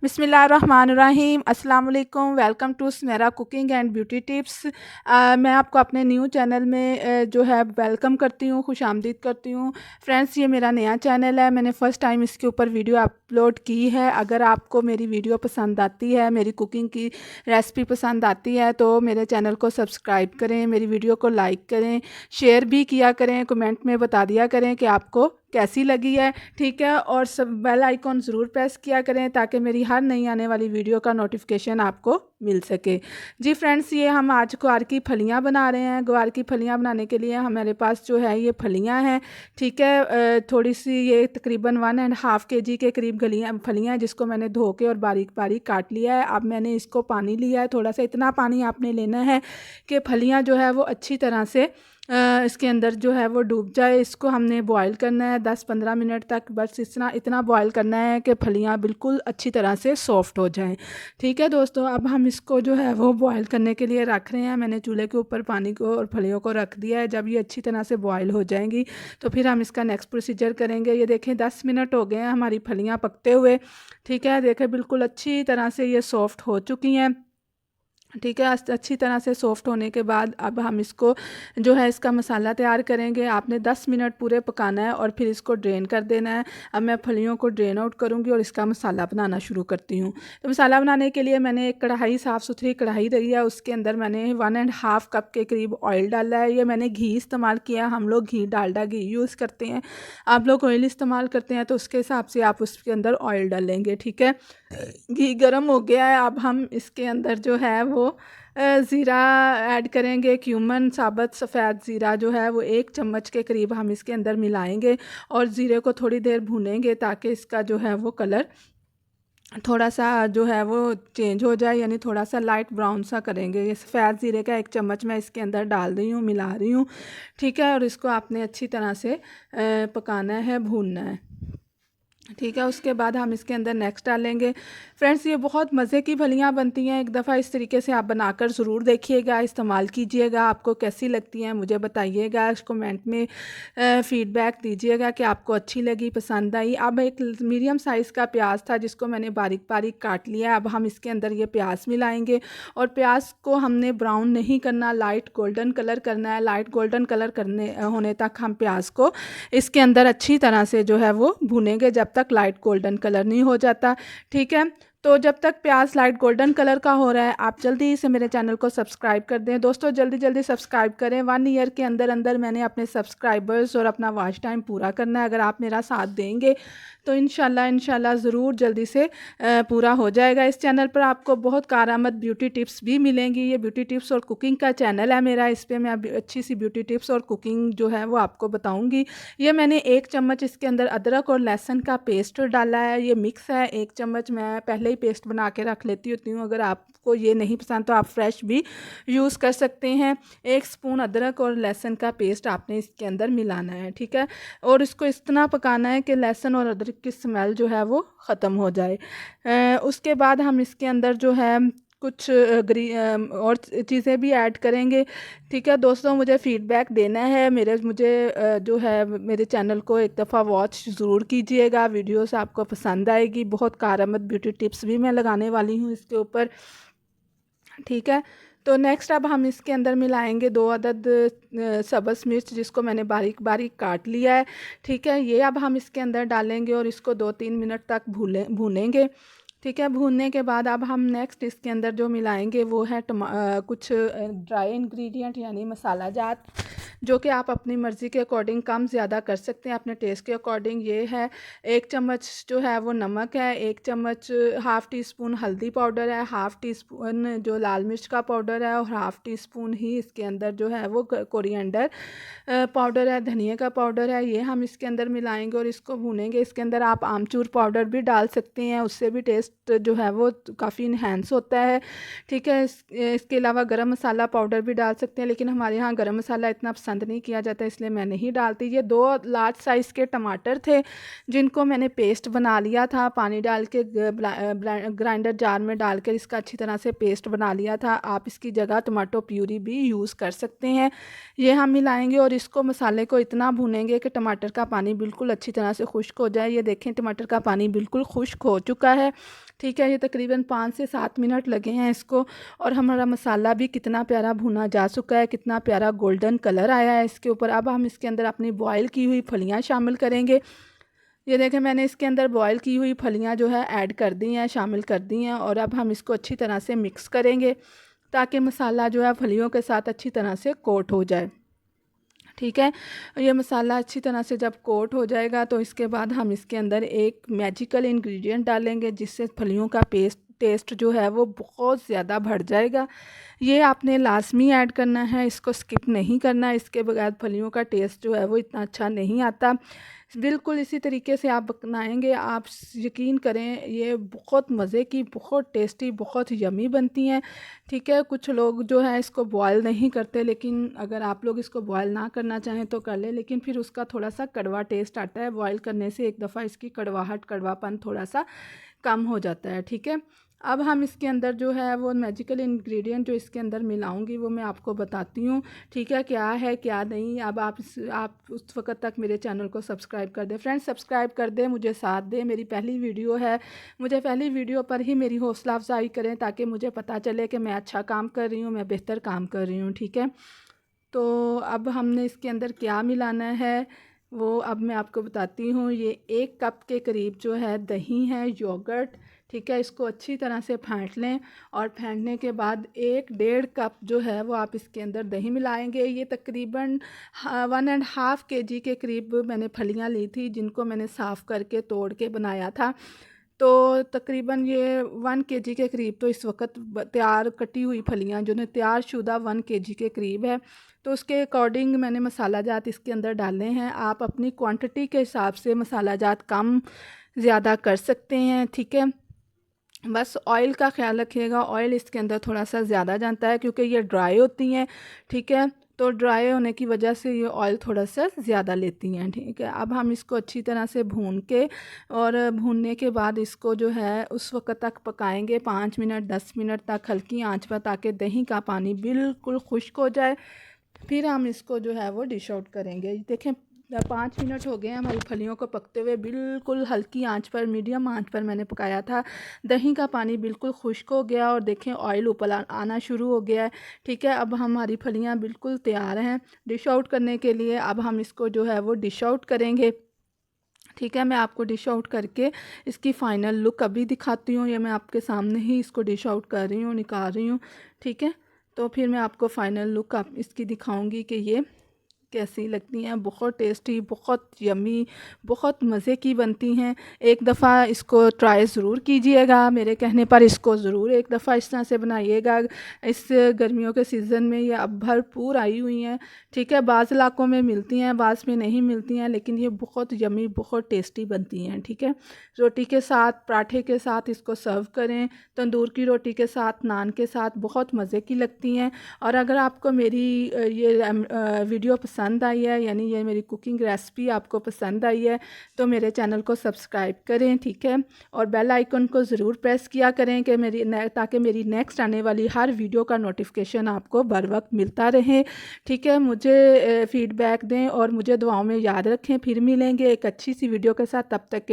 बिस्मिल्लाहिर्रहमानिर्रहीम अस्सलाम वालेकुम। वेलकम टू स्मेरा कुकिंग एंड ब्यूटी टिप्स। मैं आपको अपने न्यू चैनल में जो है वेलकम करती हूँ, खुशामदीद करती हूँ। फ्रेंड्स, ये मेरा नया चैनल है, मैंने फ़र्स्ट टाइम इसके ऊपर वीडियो अपलोड की है। अगर आपको मेरी वीडियो पसंद आती है, मेरी कुकिंग की रेसिपी पसंद आती है तो मेरे चैनल को सब्सक्राइब करें, मेरी वीडियो को लाइक करें, शेयर भी किया करें, कमेंट में बता दिया करें कि आपको कैसी लगी है, ठीक है। और सब बेल आइकॉन ज़रूर प्रेस किया करें ताकि मेरी हर नई आने वाली वीडियो का नोटिफिकेशन आपको मिल सके। जी फ्रेंड्स, ये हम आज ग्वार की फलियां बना रहे हैं। ग्वार की फलियां बनाने के लिए हमारे पास जो है ये फलियां हैं, ठीक है। थोड़ी सी ये तकरीबन 1.5 kg के करीब फलियां हैं, जिसको मैंने धो के और बारीक बारीक काट लिया है। अब मैंने इसको पानी लिया है, थोड़ा सा इतना पानी आपने लेना है कि फलियां जो है वो अच्छी तरह से इसके अंदर जो है वो डूब जाए। इसको हमने बॉईल करना है 10-15 मिनट तक, बस इतना बॉईल करना है कि फलियां बिल्कुल अच्छी तरह से सॉफ़्ट हो जाएं, ठीक है दोस्तों। अब हम इसको जो है वो बॉईल करने के लिए रख रहे हैं। मैंने चूल्हे के ऊपर पानी को और फलियों को रख दिया है। जब ये अच्छी तरह से बॉईल हो जाएंगी तो फिर हम इसका नेक्स्ट प्रोसीजर करेंगे। ये देखें 10 मिनट हो गए हैं हमारी फलियाँ पकते हुए, ठीक है। देखें बिल्कुल अच्छी तरह से ये सॉफ़्ट हो चुकी हैं, ठीक है। अच्छी तरह से सॉफ़्ट होने के बाद अब हम इसको जो है इसका मसाला तैयार करेंगे। आपने 10 मिनट पूरे पकाना है और फिर इसको ड्रेन कर देना है। अब मैं फलियों को ड्रेन आउट करूँगी और इसका मसाला बनाना शुरू करती हूँ। तो मसाला बनाने के लिए मैंने एक कढ़ाई, साफ़ सुथरी कढ़ाई ली है। उसके अंदर मैंने 1.5 कप के करीब ऑयल डाला है। ये मैंने घी इस्तेमाल किया, हम लोग घी डालडा घी यूज़ करते हैं, आप लोग ऑयल इस्तेमाल करते हैं तो उसके हिसाब से आप उसके अंदर ऑयल डालेंगे, ठीक है। घी गर्म हो गया है। अब हम इसके अंदर जो है वो ज़ीरा ऐड करेंगे। क्यूमन, साबुत सफ़ेद ज़ीरा जो है वो 1 चम्मच के करीब हम इसके अंदर मिलाएंगे और ज़ीरे को थोड़ी देर भूनेंगे ताकि इसका जो है वो कलर थोड़ा सा जो है वो चेंज हो जाए, यानी थोड़ा सा लाइट ब्राउन सा करेंगे। ये सफ़ेद ज़ीरे का 1 चम्मच मैं इसके अंदर डाल रही हूँ, मिला रही हूँ, ठीक है। और इसको आपने अच्छी तरह से पकाना है, भूनना है, ठीक है। उसके बाद हम इसके अंदर नेक्स्ट डालेंगे। फ्रेंड्स, ये बहुत मज़े की फलियां बनती हैं। एक दफ़ा इस तरीके से आप बनाकर ज़रूर देखिएगा, इस्तेमाल कीजिएगा। आपको कैसी लगती हैं मुझे बताइएगा, कमेंट में फ़ीडबैक दीजिएगा कि आपको अच्छी लगी, पसंद आई। अब एक मीडियम साइज़ का प्याज था जिसको मैंने बारीक बारीक काट लिया है। अब हम इसके अंदर ये प्याज मिलाएंगे और प्याज को हमने ब्राउन नहीं करना, लाइट गोल्डन कलर करना है। लाइट गोल्डन कलर करने होने तक हम प्याज को इसके अंदर अच्छी तरह से जो है वो भूनेंगे जब तक लाइट गोल्डन कलर नहीं हो जाता, ठीक है। तो जब तक प्याज लाइट गोल्डन कलर का हो रहा है आप जल्दी से मेरे चैनल को सब्सक्राइब कर दें दोस्तों, जल्दी जल्दी सब्सक्राइब करें। 1 ईयर के अंदर अंदर मैंने अपने सब्सक्राइबर्स और अपना वॉच टाइम पूरा करना है। अगर आप मेरा साथ देंगे तो इंशाल्लाह ज़रूर जल्दी से पूरा हो जाएगा। इस चैनल पर आपको बहुत कारआमद ब्यूटी टिप्स भी मिलेंगी। ये ब्यूटी टिप्स और कुकिंग का चैनल है मेरा, इस पर मैं अच्छी सी ब्यूटी टिप्स और कुकिंग जो है वो आपको बताऊँगी। ये मैंने 1 चम्मच इसके अंदर अदरक और लहसुन का पेस्ट डाला है। ये मिक्स है, 1 चम्मच मैं पहले ही पेस्ट बना के रख लेती होती हूँ। अगर आपको ये नहीं पसंद तो आप फ्रेश भी यूज़ कर सकते हैं। 1 स्पून अदरक और लहसुन का पेस्ट आपने इसके अंदर मिलाना है, ठीक है। और इसको इतना पकाना है कि लहसुन और अदरक की स्मेल जो है वो ख़त्म हो जाए। उसके बाद हम इसके अंदर जो है कुछ और चीज़ें भी ऐड करेंगे, ठीक है दोस्तों। मुझे फ़ीडबैक देना है, मुझे जो है मेरे चैनल को एक दफ़ा वॉच ज़रूर कीजिएगा। वीडियोस आपको पसंद आएगी, बहुत कारआमद ब्यूटी टिप्स भी मैं लगाने वाली हूँ इसके ऊपर, ठीक है। तो नेक्स्ट अब हम इसके अंदर मिलाएंगे 2 अदद सब्ज़ मिर्च जिसको मैंने बारीक बारीक काट लिया है, ठीक है। ये अब हम इसके अंदर डालेंगे और इसको 2-3 मिनट तक भूनेंगे, ठीक है। भूनने के बाद अब हम नेक्स्ट इसके अंदर जो मिलाएंगे वो है कुछ ड्राई इंग्रेडिएंट यानी मसाला जात, जो कि आप अपनी मर्ज़ी के अकॉर्डिंग कम ज़्यादा कर सकते हैं, अपने टेस्ट के अकॉर्डिंग। ये है 1 चम्मच जो है वो नमक है, 1 चम्मच हाफ़ टी स्पून हल्दी पाउडर है, हाफ़ टी स्पून जो लाल मिर्च का पाउडर है और हाफ़ टी स्पून ही इसके अंदर जो है वो कोरिएंडर पाउडर है, धनिया का पाउडर है। ये हम इसके अंदर मिलाएंगे और इसको भूनेंगे। इसके अंदर आप आमचूर पाउडर भी डाल सकते हैं, उससे भी टेस्ट जो है वो काफ़ी इन्हेंस होता है, ठीक है। इसके अलावा गरम मसाला पाउडर भी डाल सकते हैं, लेकिन हमारे यहाँ गरम मसाला इतना पसंद नहीं किया जाता इसलिए मैं नहीं डालती। ये 2 लार्ज साइज़ के टमाटर थे जिनको मैंने पेस्ट बना लिया था, पानी डाल के ग्राइंडर जार में डालकर इसका अच्छी तरह से पेस्ट बना लिया था। आप इसकी जगह टमाटो प्यूरी भी यूज़ कर सकते हैं। ये हम मिलाएंगे और इसको मसाले को इतना भूनेंगे कि टमाटर का पानी बिल्कुल अच्छी तरह से खुश्क हो जाए। ये देखें टमाटर का पानी बिल्कुल खुश्क हो चुका है। ठीक है, ये तकरीबन 5 से 7 मिनट लगे हैं इसको। और हमारा मसाला भी कितना प्यारा भुना जा चुका है, कितना प्यारा गोल्डन कलर आया है इसके ऊपर। अब हम इसके अंदर अपनी बॉयल की हुई फलियाँ शामिल करेंगे। ये देखें, मैंने इसके अंदर बॉयल की हुई फलियाँ जो है ऐड कर दी हैं, शामिल कर दी हैं। और अब हम इसको अच्छी तरह से मिक्स करेंगे ताकि मसाला जो है फलियों के साथ अच्छी तरह से कोट हो जाए। ठीक है, ये मसाला अच्छी तरह से जब कोट हो जाएगा तो इसके बाद हम इसके अंदर एक मैजिकल इंग्रेडिएंट डालेंगे जिससे फलियों का टेस्ट जो है वो बहुत ज़्यादा बढ़ जाएगा। ये आपने लाजमी ऐड करना है, इसको स्किप नहीं करना। इसके बगैर फलियों का टेस्ट जो है वो इतना अच्छा नहीं आता। बिल्कुल इसी तरीके से आप बनाएंगे, आप यकीन करें ये बहुत मज़े की, बहुत टेस्टी, बहुत यमी बनती हैं। ठीक है, कुछ लोग जो है इसको बॉयल नहीं करते, लेकिन अगर आप लोग इसको बॉयल ना करना चाहें तो कर लें, लेकिन फिर उसका थोड़ा सा कड़वा टेस्ट आता है। बॉयल करने से एक दफ़ा इसकी कड़वाहट, कड़वापन थोड़ा सा कम हो जाता है। ठीक है, अब हम इसके अंदर जो है वो मैजिकल इंग्रेडिएंट जो इसके अंदर मिलाऊंगी वो मैं आपको बताती हूँ। ठीक है, क्या है क्या नहीं। अब आप उस वक्त तक मेरे चैनल को सब्सक्राइब कर दें फ्रेंड्स, सब्सक्राइब कर दें, मुझे साथ दें। मेरी पहली वीडियो है, मुझे पहली वीडियो पर ही मेरी हौसला अफजाई करें ताकि मुझे पता चले कि मैं अच्छा काम कर रही हूँ, मैं बेहतर काम कर रही हूँ। ठीक है, तो अब हमने इसके अंदर क्या मिलाना है वो अब मैं आपको बताती हूँ। ये 1 कप के करीब जो है दही है, योगर्ट। ठीक है, इसको अच्छी तरह से फेंट लें और फेंटने के बाद 1-1.5 कप जो है वो आप इसके अंदर दही मिलाएंगे। ये तकरीबन 1.5 kg के करीब मैंने फलियाँ ली थी जिनको मैंने साफ़ करके तोड़ के बनाया था। तो तकरीबन ये 1 kg के करीब तो इस वक्त तैयार कटी हुई फलियाँ जो ने तैयार शुदा 1 kg के करीब है। तो उसके अकॉर्डिंग मैंने मसाला जात इसके अंदर डाले हैं। आप अपनी क्वांटिटी के हिसाब से मसाला जात कम ज़्यादा कर सकते हैं। ठीक है, बस ऑयल का ख्याल रखिएगा, ऑयल इसके अंदर थोड़ा सा ज़्यादा जाता है क्योंकि ये ड्राई होती हैं। ठीक है, तो ड्राई होने की वजह से ये ऑयल थोड़ा सा ज़्यादा लेती हैं। ठीक है, अब हम इसको अच्छी तरह से भून के और भूनने के बाद इसको जो है उस वक्त तक पकाएंगे 5 मिनट 10 मिनट तक हल्की आंच पर, ताकि दही का पानी बिल्कुल खुश्क हो जाए। फिर हम इसको जो है वो डिश आउट करेंगे। देखें, 5 मिनट हो गए हैं हमारी फलियों को पकते हुए। बिल्कुल हल्की आंच पर, मीडियम आंच पर मैंने पकाया था। दही का पानी बिल्कुल खुश्क हो गया और देखें ऑयल ऊपर आना शुरू हो गया है। ठीक है, अब हमारी फलियां बिल्कुल तैयार हैं डिश आउट करने के लिए। अब हम इसको जो है वो डिश आउट करेंगे। ठीक है, मैं आपको डिश आउट करके इसकी फ़ाइनल लुक अभी दिखाती हूँ। ये मैं आपके सामने ही इसको डिश आउट कर रही हूँ, निकाल रही हूँ। ठीक है, तो फिर मैं आपको फ़ाइनल लुक आप इसकी दिखाऊंगी कि ये कैसी लगती हैं। बहुत टेस्टी, बहुत यमी, बहुत मज़े की बनती हैं। एक दफ़ा इसको ट्राई ज़रूर कीजिएगा, मेरे कहने पर इसको ज़रूर एक दफ़ा इस तरह से बनाइएगा। इस गर्मियों के सीज़न में ये अब भरपूर आई हुई हैं। ठीक है, बाज़ इलाकों में मिलती हैं, बाज़ में नहीं मिलती हैं, लेकिन ये बहुत यमी, बहुत टेस्टी बनती हैं। ठीक है, रोटी के साथ, पराठे के साथ इसको सर्व करें, तंदूर की रोटी के साथ, नान के साथ बहुत मज़े की लगती हैं। और अगर आपको मेरी ये वीडियो पसंद आई है, यानी ये मेरी कुकिंग रेसिपी आपको पसंद आई है, तो मेरे चैनल को सब्सक्राइब करें। ठीक है, और बेल आइकन को ज़रूर प्रेस किया करें कि ताकि मेरी नेक्स्ट आने वाली हर वीडियो का नोटिफिकेशन आपको बर वक्त मिलता रहे। ठीक है, मुझे फ़ीडबैक दें और मुझे दुआओं में याद रखें। फिर मिलेंगे एक अच्छी सी वीडियो के साथ, तब तक के